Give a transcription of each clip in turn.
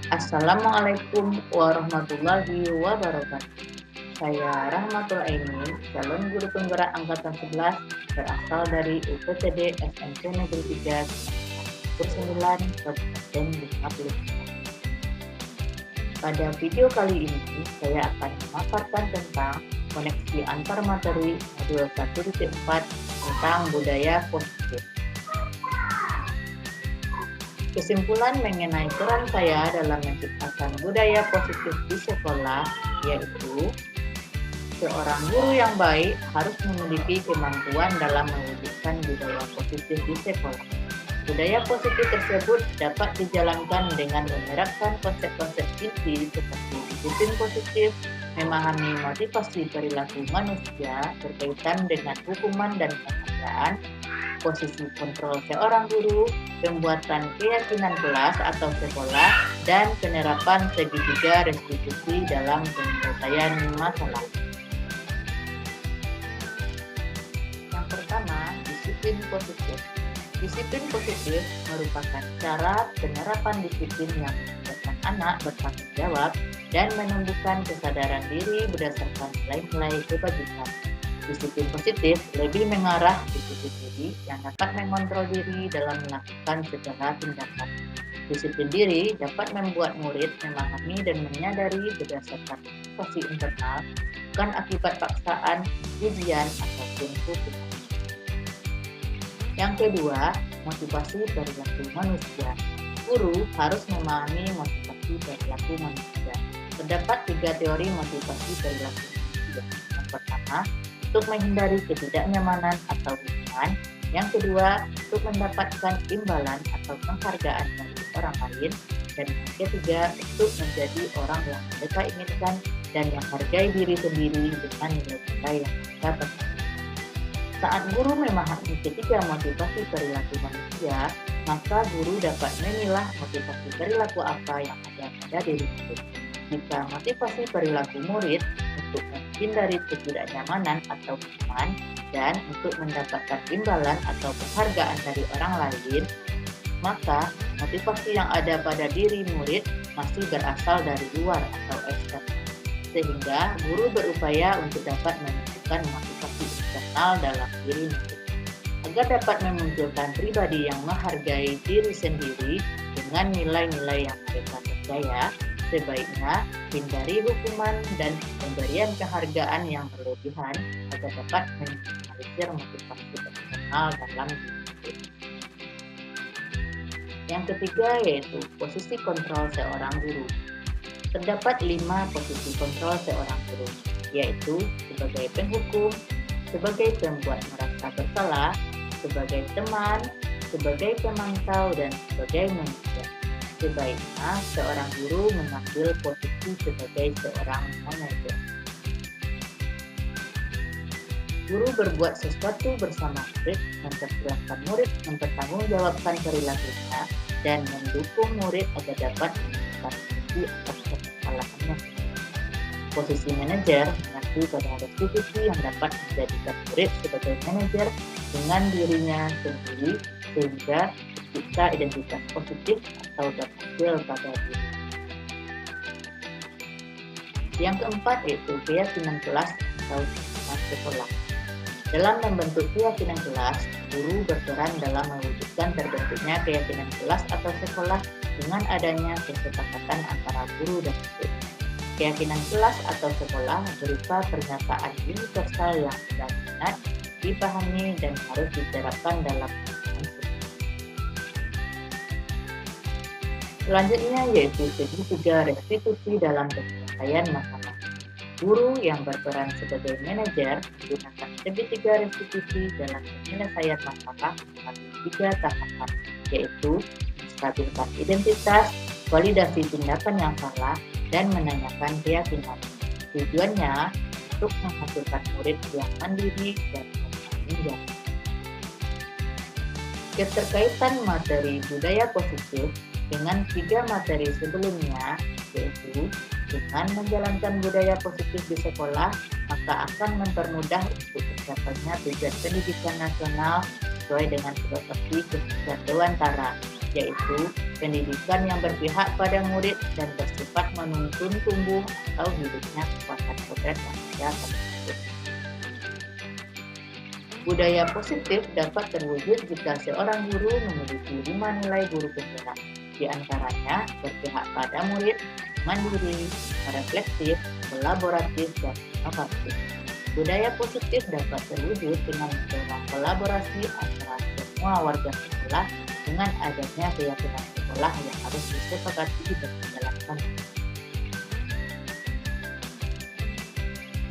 Assalamualaikum warahmatullahi wabarakatuh. Saya Rahmatul Aini, calon guru penggerak angkatan 11 berasal dari UPTD SMP Negeri 3 Kecamatan 9 Kabupaten Bengkulu. Pada video kali ini, saya akan memaparkan tentang koneksi antar materi modul 1.4 tentang budaya positif. Kesimpulan mengenai peran saya dalam menciptakan budaya positif di sekolah yaitu seorang guru yang baik harus memiliki kemampuan dalam mewujudkan budaya positif di sekolah. Budaya positif tersebut dapat dijalankan dengan menerapkan konsep-konsep inti seperti disiplin positif, memahami motivasi perilaku manusia berkaitan dengan hukuman dan penghargaan, posisi kontrol seorang guru, pembuatan keyakinan kelas atau sekolah, dan penerapan segitiga restitusi dalam penyelesaian masalah. Yang pertama, disiplin positif. Disiplin positif merupakan cara penerapan disiplin yang membuatkan anak bertanggung jawab dan menumbuhkan kesadaran diri berdasarkan nilai-nilai kebajikan. Disiplin positif lebih mengarah disiplin diri yang dapat mengontrol diri dalam melakukan segala tindakan. Disiplin diri dapat membuat murid memahami dan menyadari berdasarkan motivasi internal, bukan akibat paksaan, ujian, ataupun hukuman. Yang kedua, motivasi perilaku manusia. Guru harus memahami motivasi perilaku manusia. Terdapat 3 teori motivasi perilaku manusia. Yang pertama, untuk menghindari ketidaknyamanan atau hukuman. Yang kedua, untuk mendapatkan imbalan atau penghargaan dari orang lain. Dan yang ketiga, untuk menjadi orang yang mereka inginkan dan yang hargai diri sendiri dengan nilai-nilai yang mereka percaya. Saat guru memahami ketiga motivasi perilaku manusia, maka guru dapat memilah motivasi perilaku apa yang ada pada diri murid. Jika motivasi perilaku murid untuk menghindari ketidaknyamanan atau hukuman dan untuk mendapatkan imbalan atau penghargaan dari orang lain, maka motivasi yang ada pada diri murid masih berasal dari luar atau eksternal. Sehingga guru berupaya untuk dapat menentukan motivasi eksternal dalam diri murid. Agar dapat memunculkan pribadi yang menghargai diri sendiri dengan nilai-nilai yang mereka percaya, sebaiknya hindari hukuman dan pemberian penghargaan yang berlebihan agar dapat meminimalisir motivasi eksternal dalam diri murid. Yang ketiga yaitu posisi kontrol seorang guru. Terdapat 5 posisi kontrol seorang guru, yaitu sebagai penghukum, sebagai pembuat merasa bersalah, sebagai teman, sebagai pemantau, dan sebagai manusia. Sebaiknya seorang guru mengambil posisi sebagai seorang manajer. Guru berbuat sesuatu bersama murid, mempersilahkan murid mempertanggungjawabkan perilakunya, dan mendukung murid agar dapat menemukan solusi atas kesalahannya. Posisi manajer mengacu pada restitusi yang dapat menjadikan murid sebagai manajer dengan dirinya sendiri sehingga tercipta identitas positif atau berhasil pada diri. Yang keempat yaitu keyakinan kelas atau sekolah. Dalam membentuk keyakinan kelas, guru berperan dalam mewujudkan terbentuknya keyakinan kelas atau sekolah dengan adanya kesepakatan antara guru dan murid. Keyakinan kelas atau sekolah berupa pernyataan universal yang benar-benar dipahami dan harus diterapkan dalam kehidupan sehari-hari. Selanjutnya yaitu segitiga restitusi dalam penyelesaian masalah. Guru yang berperan sebagai manajer menggunakan segitiga restitusi dalam penyelesaian masalah melalui 3 tahapan, yaitu menstabilkan identitas, validasi tindakan yang salah, dan menanyakan keyakinan. Tujuannya untuk menghasilkan murid yang mandiri dan bertanggung jawab. Keterkaitan materi budaya positif dengan 3 materi sebelumnya, yaitu dengan menjalankan budaya positif di sekolah, maka akan mempermudah untuk tercapainya tujuan pendidikan nasional sesuai dengan filosofi kesejahteraan yaitu pendidikan yang berpihak pada murid dan bersifat menuntun tumbuh atau hidupnya kekuatan kodrat manusia tersebut. Budaya positif dapat terwujud jika seorang guru memiliki 5 nilai guru penggerak, di antaranya berpihak pada murid, mandiri, reflektif, kolaboratif, dan inovatif. Budaya positif dapat terwujud dengan mendorong kolaborasi antara semua warga sekolah dengan adanya keyakinan sekolah yang harus disepakati dan dijalankan.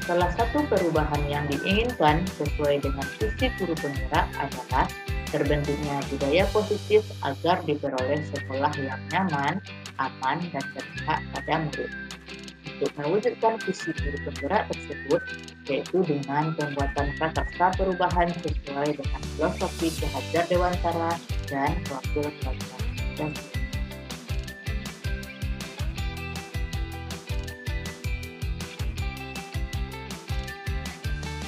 Salah satu perubahan yang diinginkan sesuai dengan visi guru penggerak adalah terbentuknya budaya positif agar diperoleh sekolah yang nyaman, aman, dan berpihak pada murid. Untuk mewujudkan visi guru penggerak tersebut, yaitu dengan pembuatan prakarsa perubahan sesuai dengan filosofi Ki Hajar Dewantara dan Profil Pelajaran.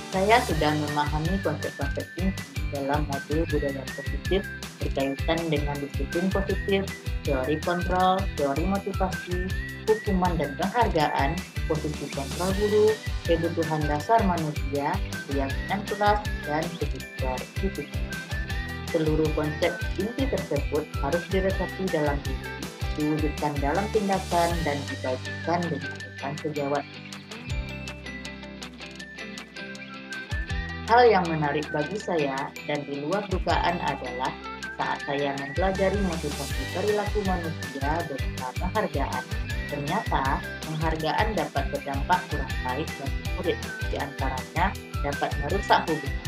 Saya sudah memahami konsep-konsep inti dalam modul budaya positif berkaitan dengan disiplin positif, teori kontrol, teori motivasi, hukuman dan penghargaan, posisi kontrol guru, kebutuhan dasar manusia, keyakinan kelas, dan subsidiaritas. Seluruh konsep inti tersebut harus diresapi dalam diri, diwujudkan dalam tindakan, dan dibagikan dengan sejawat. Hal yang menarik bagi saya dan di luar dugaan adalah saat saya mempelajari motivasi perilaku manusia berupa penghargaan. Ternyata, penghargaan dapat berdampak kurang baik bagi murid, di antaranya dapat merusak hubungan,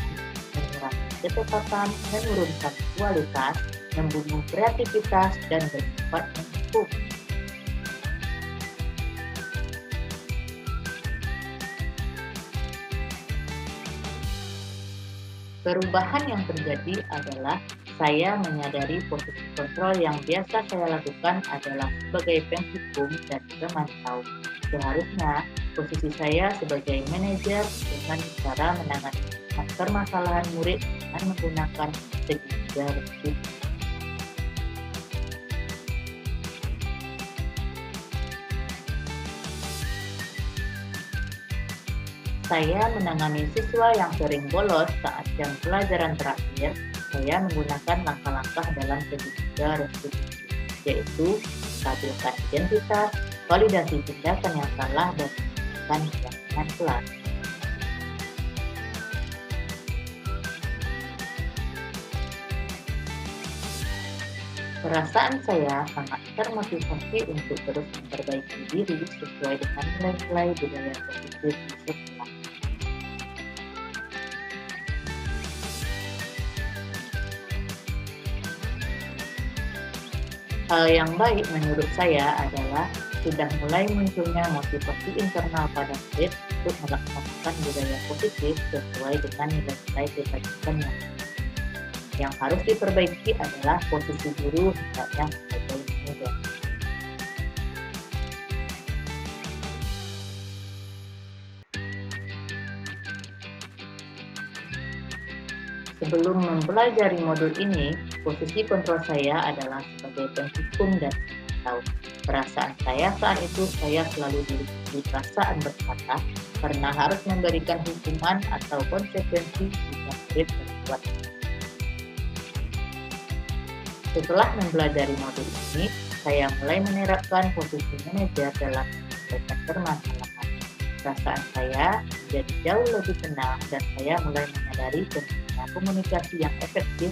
mengurangi kecepatan, menurunkan kualitas, membunuh kreativitas, dan bersifat menghukum. Perubahan yang terjadi adalah saya menyadari posisi kontrol yang biasa saya lakukan adalah sebagai penghukum dan pemantau. Seharusnya posisi saya sebagai manajer dengan cara menangani permasalahan murid dengan menggunakan segi garis. Saya menangani siswa yang sering bolos saat jam pelajaran terakhir. Saya menggunakan langkah-langkah dalam segitiga restitusi, yaitu stabilkan identitas, validasi tindakan yang salah, dan menentukan keyakinan kelas. Perasaan saya sangat termotivasi untuk terus memperbaiki diri sesuai dengan nilai-nilai budaya positif di sekolah. Hal yang baik menurut saya adalah sudah mulai munculnya motivasi internal pada murid untuk melaksanakan budaya positif sesuai dengan nilai-nilai kebajikan yang harus diperbaiki adalah posisi guru hendaknya sebagai manajer. Sebelum mempelajari modul ini, posisi kontrol saya adalah sebagai penghukum dan pemantau. Perasaan saya saat itu saya selalu diliputi perasaan bersalah karena harus memberikan hukuman atau konsekuensi jika murid berbuat. Setelah mempelajari modul ini, saya mulai menerapkan posisi manajer dalam menyelesaikan permasalahan. Perasaan saya menjadi jauh lebih tenang dan saya mulai menyadari pentingnya komunikasi yang efektif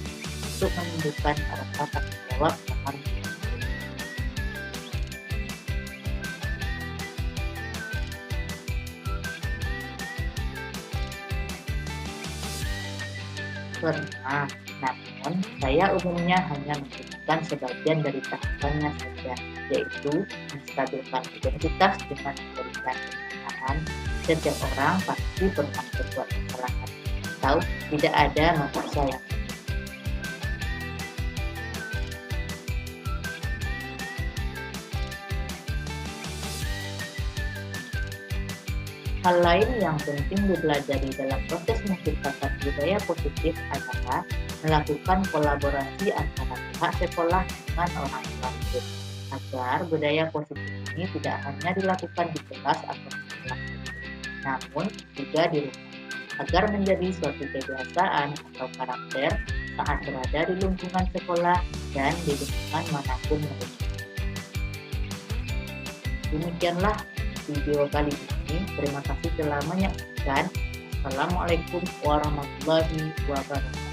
untuk menunjukkan rasa tanggung jawab dalam diri. Pernah, namun saya umumnya hanya melakukan sebagian dari tahapannya saja, yaitu menstabilkan identitas dengan memberikan penghinaan. Setiap orang pasti pernah berbuat kesalahan, atau tidak ada manusia yang Hal lain yang penting dipelajari dalam proses menciptakan budaya positif adalah melakukan kolaborasi antara pihak sekolah dengan orang tua murid, agar budaya positif ini tidak hanya dilakukan di kelas atau di kelas saja, namun juga di rumah, agar menjadi suatu kebiasaan atau karakter saat berada di lingkungan sekolah dan di lingkungan manapun mereka. Demikianlah video kali ini. Terima kasih telah menyaksikan. Assalamualaikum warahmatullahi wabarakatuh.